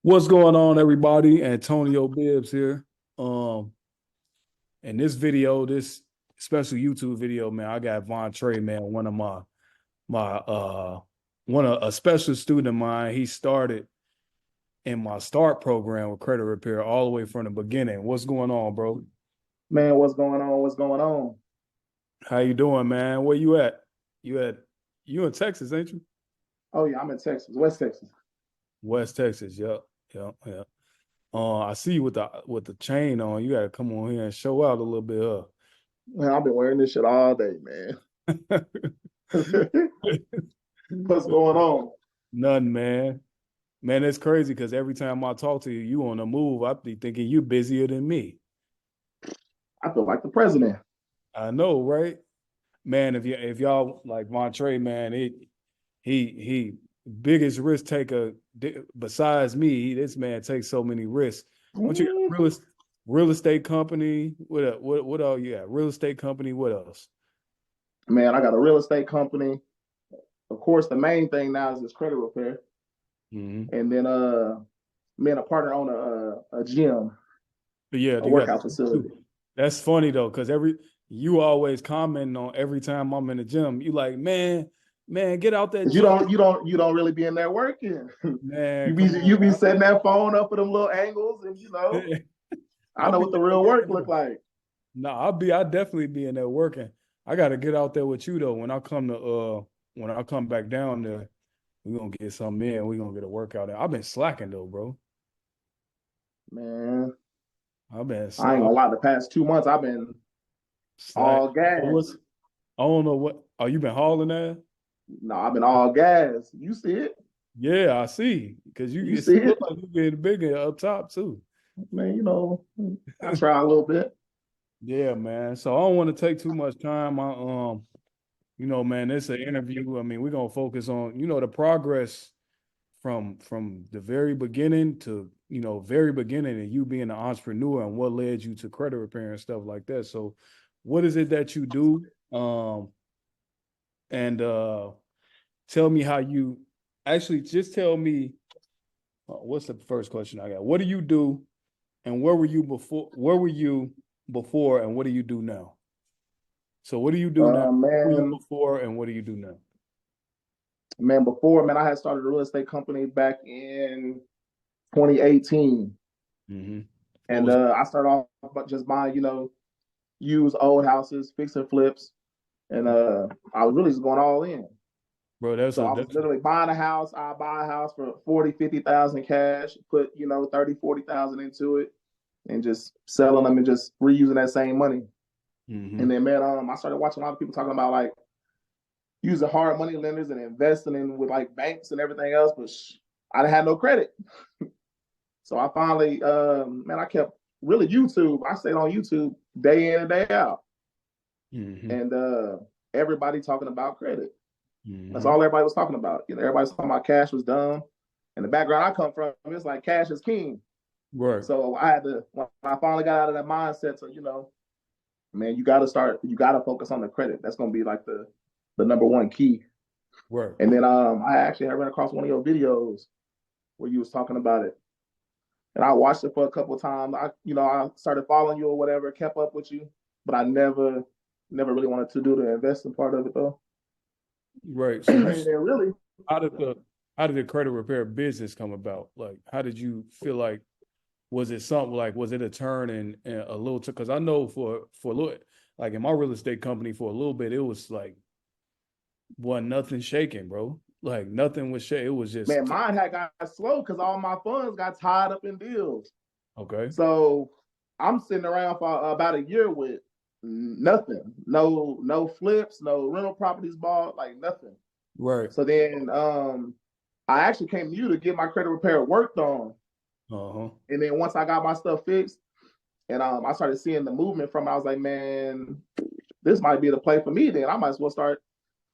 What's going on, everybody? Antonio Bibbs here. Um, in this video, this special YouTube video, man, I got Vontrea, man, one of my one of a special student of mine. He started in my start program with credit repair all the way from the beginning. What's going on, bro? Man, what's going on? What's going on? How you doing, man? Where you at? You at you in Texas, ain't you? Oh yeah, I'm in Texas, West Texas. West Texas, yep, yep, yep. I see you with the chain on. You gotta come on here and show out a little bit, Man, I've been wearing this shit all day, man. huh? What's going on? Nothing, man. Man, it's crazy because every time I talk to you, you on the move. I be thinking you busier than me. I feel like the president. I know, right? Man, if y'all like Vontrea, man, he biggest risk taker besides me. This man takes so many risks. What you got? Mm, Real estate company? What else you got? Real estate company, what else? Man, I got a real estate company. Of course, the main thing now is this credit repair. Mm-hmm. And then me and a partner own a gym, But yeah, a you got workout facility. that's funny though, because you always commenting on every time I'm in the gym. You like, man, get out that Cause you gym, don't really be in there working. man. you be Come you be on, setting that phone up for them little angles, and I I'll know be what the in there real work working look though. like. No, I definitely be in there working. I got to get out there with you though. When I come back down there, we're gonna get something in. We're gonna get a workout in. I've been slacking though, bro. Man, I've been I ain't I've gonna been lie. The past 2 months, I've been slack. all gas. I don't know what. Oh, you been hauling that? No, I've been all gas. You see it? Yeah, I see. Because You it see look it? like you getting bigger up top too. Man, I try a little bit. Yeah, man. So I don't want to take too much time. Man, it's an interview. I mean, we're gonna focus on, the progress from the very beginning to, very beginning and you being an entrepreneur and what led you to credit repair and stuff like that. So what is it that you do? And tell me how you actually just tell me what's the first question I got? What do you do and where were you before and what do you do now? So what do you do now? Where were you Man, before and what do you do now? before, man, I had started a real estate company back in 2018. Mm-hmm. What And was I started off just buying, used old houses, fixing flips. And I was really just going all in. bro? So I was literally buying a house. I buy a house for 40, 50,000 cash, put, 30, 40,000 into it and just selling them and just reusing that same money. mm-hmm. And then, man, I started watching a lot of people talking about like using hard money lenders and investing in with like banks and everything else, but I didn't have no credit. So I finally, man, I kept really YouTube. I stayed on YouTube day in and day out, Mm-hmm. and everybody talking about credit. That's Mm-hmm. all everybody was talking about. Everybody's talking about cash was dumb. And the background I come from, it's like cash is king. Right. So I had to, when I finally got out of that mindset, so man, you got to start. You got to focus on the credit. That's going to be like the number one key. Right. And then I actually ran across one of your videos where you was talking about it, and I watched it for a couple of times. I started following you or whatever, kept up with you, but I never really wanted to do the investing part of it though. Right. So And then really, how did the how did the credit repair business come about? Like, how did you feel like was it something like was it a turn and a little because I know for a little like in my real estate company for a little bit it was like wasn't nothing shaking, bro. Like nothing was shaking. It was man, just mine had got slow because all my funds got tied up in deals. okay. So I'm sitting around for about a year with nothing, no flips, no rental properties bought, like nothing. Right. So then I actually came to you to get my credit repair worked on. Uh-huh. And then once I got my stuff fixed and I started seeing the movement from it, I was like, man, this might be the play for me. Then I might as well start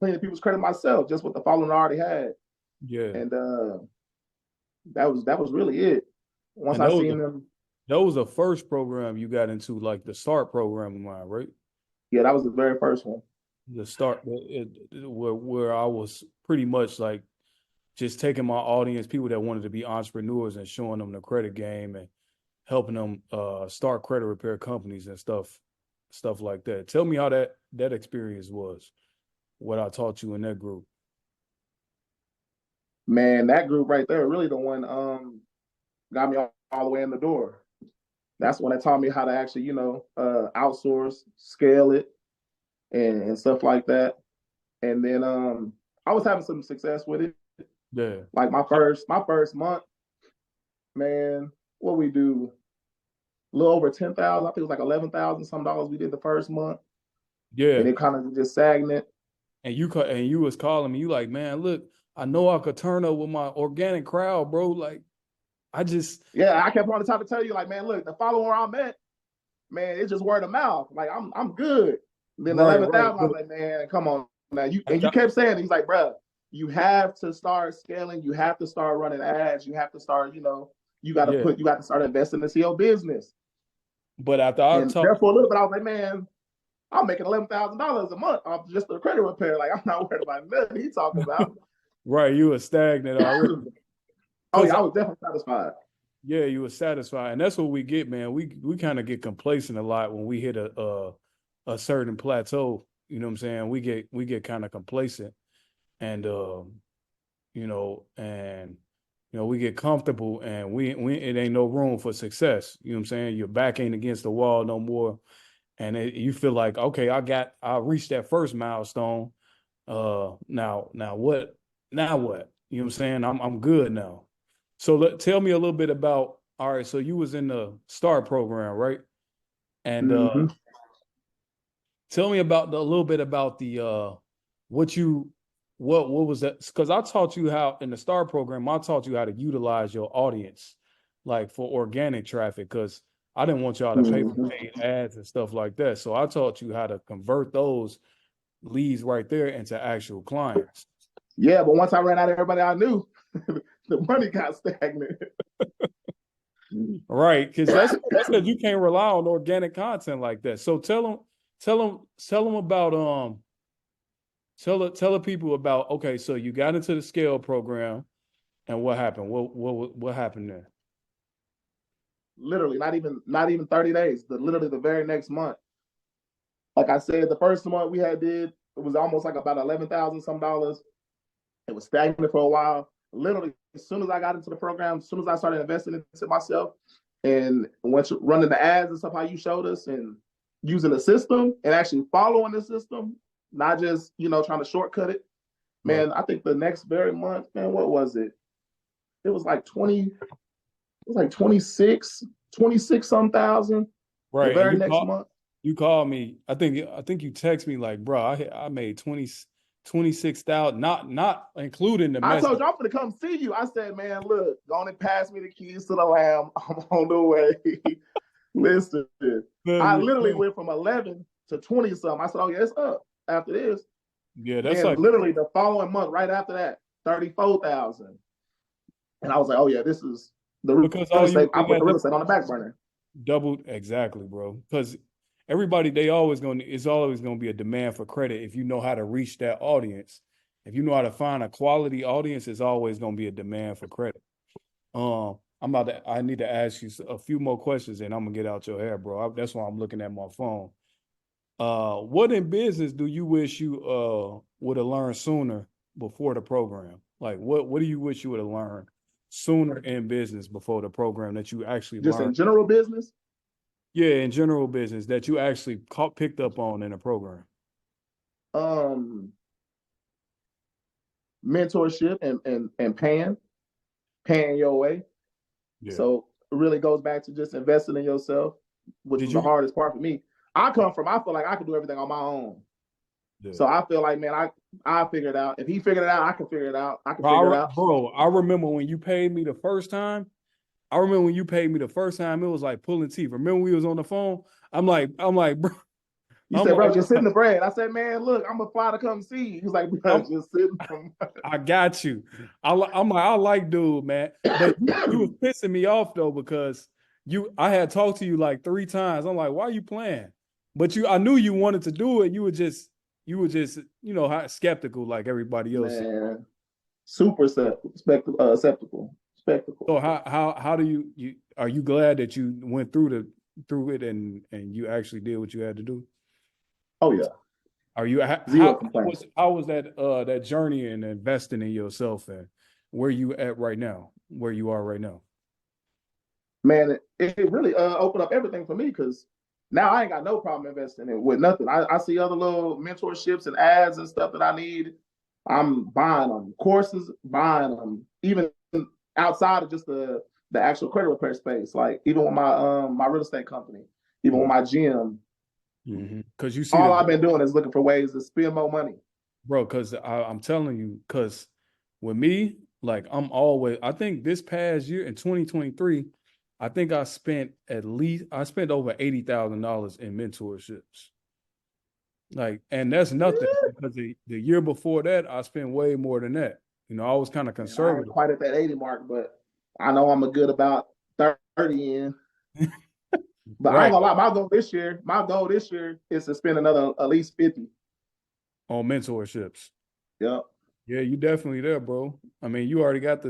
cleaning people's credit myself, just with the following I already had. Yeah. And that was really it. Once And I seen them, that was the first program you got into, like the start program of mine, right? yeah, that was the very first one. The start where I was pretty much like just taking my audience, people that wanted to be entrepreneurs, and showing them the credit game and helping them start credit repair companies and stuff like that. Tell me how that experience was, what I taught you in that group. Man, that group right there really the one got me all the way in the door. That's when they taught me how to actually, outsource, scale it, and stuff like that. And then I was having some success with it. Yeah. Like my first month, man, what we do, a little over 10,000. I think it was like 11,000 some dollars we did the first month, Yeah. and it kind of just stagnant. And you was calling me, you like, man, look, I know I could turn up with my organic crowd, bro. Like, I just Yeah, I kept on the top to tell you, like, man, look, the follower I'm at, man, it's just word of mouth. Like, I'm good. Then the right, right. 11,000, I was like, man, come on now. You But kept saying, he's like, bro, you have to start scaling. You have to start running ads. You have to start, yeah. you got to start investing into your business. But after I And talked, therefore, a little bit, I was like, man, I'm making $11,000 a month off just the credit repair. Like, I'm not worried about nothing he's talking about. right, you were stagnant already. Oh Cause yeah, I was definitely satisfied. yeah, you were satisfied. And that's what we get, man. We kind of get complacent a lot when we hit a certain plateau. You know what I'm saying? We get kind of complacent, and and we get comfortable, and we it ain't no room for success. You know what I'm saying? Your back ain't against the wall no more, and you feel like, okay, I reached that first milestone. Now what? Now what? You know what I'm saying? I'm good now. So tell me a little bit about. All right, so you was in the STAR program, right? And Mm-hmm. tell me about a little bit about the what you what was that? Because I taught you how in the STAR program, I taught you how to utilize your audience, like for organic traffic, because I didn't want y'all to pay for Mm-hmm. paid ads and stuff like that. So I taught you how to convert those leads right there into actual clients. Yeah, but once I ran out of everybody I knew, the money got stagnant. Right, because that's because you can't rely on organic content like that. So tell them about tell the people about, okay, so you got into the scale program and what happened? What happened there? Literally, not even 30 days. Literally the very next month. Like I said, the first month we had did it was almost like about 11,000 some dollars. It was stagnant for a while. Literally, as soon as I got into the program, as soon as I started investing into myself and went to running the ads and stuff how you showed us and using the system and actually following the system, not just trying to shortcut it. Right. Man, I think the next very month, man, what was it? It was like 20, it was like 26 some thousand the Right. And very next month. you called me. I think you text me like, bro, I made 26,000, not including the I message. told you I'm gonna come see you. I said, man, look, go on and pass me the keys to the lamb. I'm on the way. Listen, I literally went from 11 to 20 something. I said, oh yeah, it's up after this. Yeah, that's Then like literally the following month, right after that, 34,000. And I was like, oh yeah, this is the because real all you estate. I really put had the real to estate on the back burner. double exactly, bro. Because everybody, it's always gonna be a demand for credit if you know how to reach that audience. If you know how to find a quality audience, it's always gonna be a demand for credit. I need to ask you a few more questions and I'm gonna get out your hair, bro. That's why I'm looking at my phone. What in business do you wish you would have learned sooner before the program? Like what do you wish you would have learned sooner in business before the program that you actually Just in learned? general business, Yeah, in general business that you actually picked up on in the program. um, mentorship and paying your way. Yeah. So it really goes back to just investing in yourself, which Did was the you? hardest part for me. I feel like I can do everything on my own. Yeah. So I feel like, man, I figured it out. If he figured it out, I can figure it out. I can figure it out. Bro, I remember when you paid me the first time. I remember when you paid me the first time, it was like pulling teeth. Remember we was on the phone? Bro, You I'm said, bro, like, just sit in the bread. I said, man, look, I'm gonna fly to come see you. He was like, bro, I'm, just sit in the I got you. I'm like, I like dude, man. But you was pissing me off though because I had talked to you like 3 times. I'm like, why are you playing? But I knew you wanted to do it. You were just skeptical like everybody else. man. super skeptical. So how do you are you glad that you went through it and you actually did what you had to do? Oh yeah, Are you zero complaints. how was that that journey and investing in yourself and where you at right now, where you are right now? Man, it really opened up everything for me because now I ain't got no problem investing in with nothing. I see other little mentorships and ads and stuff that I need. I'm buying them courses, buying them even outside of just the actual credit repair space. Like even with my real estate company, even with my gym, Because you see all the I've been doing is looking for ways to spend more money. bro, because I'm telling you, because with me, like I think this past year in 2023, I think I spent over $80,000 in mentorships. Like, and that's nothing because the year before that, I spent way more than that. You know, I was kind of Man, I ain't conservative. quite at that 80 mark, but I know I'm a good about 30 in. But I ain't Right. gonna lie, my goal this year is to spend another at least 50. On mentorships. Yep. Yeah, you definitely there, bro. I mean, you already got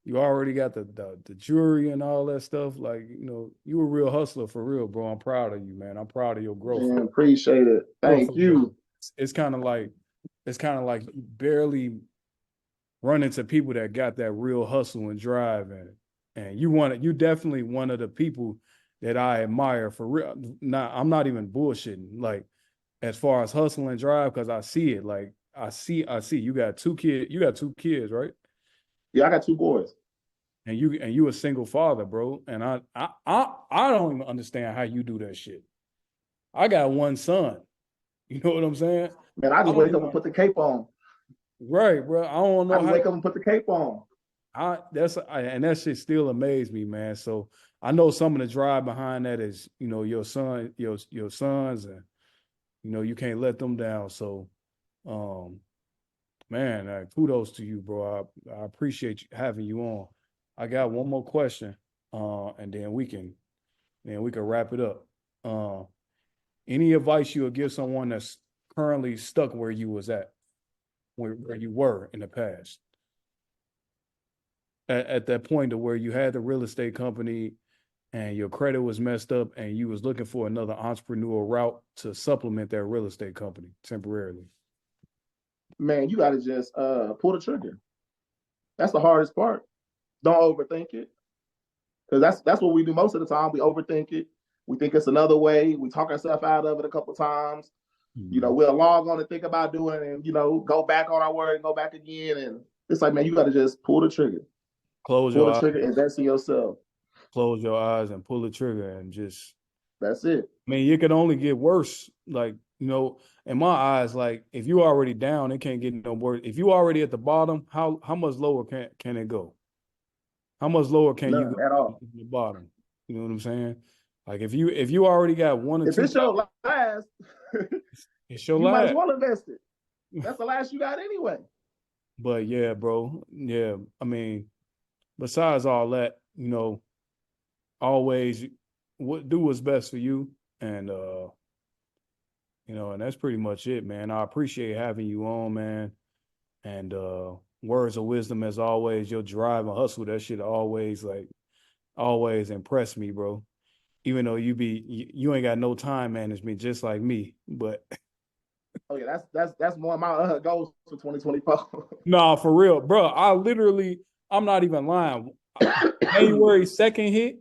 you already got the jewelry and all that stuff. Like, you know, you a real hustler for real, bro. I'm proud of you, man. I'm proud of your growth. Man, appreciate it. Growth Thank for real. you. It's kind of like you barely run into people that got that real hustle and drive and you definitely one of the people that I admire for real. I'm not even bullshitting. Like as far as hustle and drive, because I see it. Like I see you got two kids, right? Yeah, I got two boys. And you a single father, bro. And I don't even understand how you do that shit. I got one son. You know what I'm saying? Man, I I just don't wake up even and put the cape on. right, bro. I don't I know just how wake up and put the cape on. and that shit still amazed me, man. So I know some of the drive behind that is, you know, your sons, and you know you can't let them down. So, um, man, kudos to you, bro. I appreciate you having you on. I got one more question, and then we can wrap it up. Uh, any advice you would give someone that's currently stuck where you was at, where you were in the past? At that point to where you had the real estate company and your credit was messed up and you was looking for another entrepreneurial route to supplement that real estate company temporarily. Man, you gotta just pull the trigger. That's the hardest part. Don't overthink it. Because that's what we do most of the time. We overthink it. We think it's another way. We talk ourselves out of it a couple times. You know, Mm-hmm. we'll log on and think about doing it and, you know, go back on our word and go back again. And it's like, man, you got to just pull the trigger. Close Pull your the eyes, trigger, invest in yourself. close your eyes and pull the trigger and just That's it. I mean, it could only get worse. Like, you know, in my eyes, like if you already down, it can't get no worse. If you already at the bottom, how much lower can it go? How much lower can you None go at to all. the bottom? You know what I'm saying? Like if you already got one or If two it's your thousand, last, it's your you might as last. well invest it. That's the last you got anyway. But yeah, bro. Yeah. I mean, besides all that, you know, always do what's best for you. And you know, and that's pretty much it, man. I appreciate having you on, man. And words of wisdom as always, your drive and hustle, that shit always impress me, bro. Even though you ain't got no time management just like me. But Oh yeah, that's one of my goals for 2024. nah, for real, bro. I'm not even lying. January 2nd hit,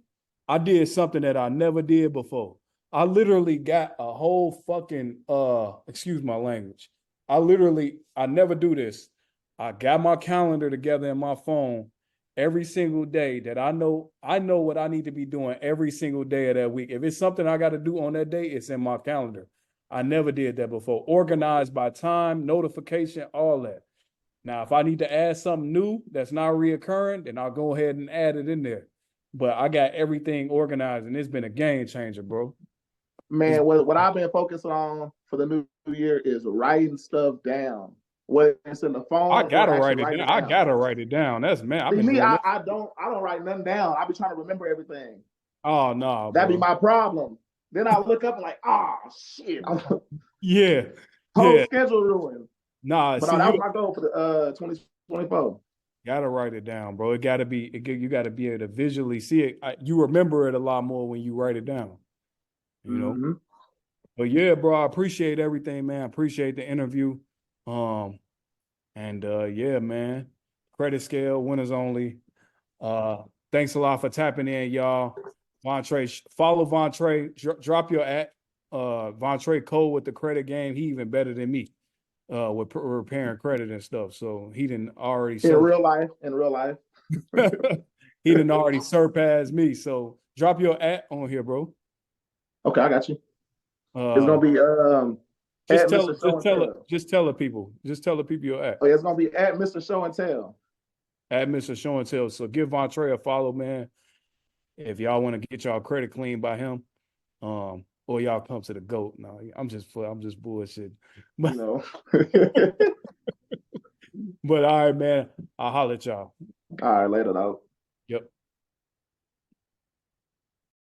I did something that I never did before. I literally got a whole fucking excuse my language. I never do this. I got my calendar together in my phone every single day that I know what I need to be doing every single day of that week. If it's something I got to do on that day, it's in my calendar. I never did that before. Organized by time, notification, all that. Now, if I need to add something new that's not reoccurring, then I'll go ahead and add it in there. But I got everything organized, and it's been a game changer, bro. It's Man, what I've been focusing on for the new year is writing stuff down. Whether it's in the I phone or gotta actually write it writing down. it I down. gotta write it down. That's man. I've See been me, doing this. I don't write nothing down. I be trying to remember everything. Oh no, That'd be bro. my problem. Then I look up and like, oh shit, Yeah, whole yeah. schedule ruined. Nah, But see, that you was my goal for the 2024. gotta write it down, bro. It gotta be. You gotta be able to visually see it. You remember it a lot more when you write it down. You know. Mm-hmm. But yeah, bro, I appreciate everything, man. I appreciate the interview. Um, and yeah, man. Credit scale, winners only. Thanks a lot for tapping in, y'all. Vontrea, follow Vontrea. Drop your at Vontrea Cole with the credit game. He even better than me with repairing credit and stuff. So he didn't already In surpass. real life, in real life. He didn't already surpass me. So drop your at on here, bro. Okay, I got you. It's Uh, gonna be just at tell, Mr. Show just and tell it, Tell. just tell the people your at. Oh, yeah, it's gonna be at Mr. Show and Tell. At Mr. Show and Tell. So give Vontrea a follow, man. If y'all want to get y'all credit clean by him, or y'all come to the GOAT. No, I'm just bullshit. But, No. but all right, man. I'll holler at y'all. All right, later, though. Yep.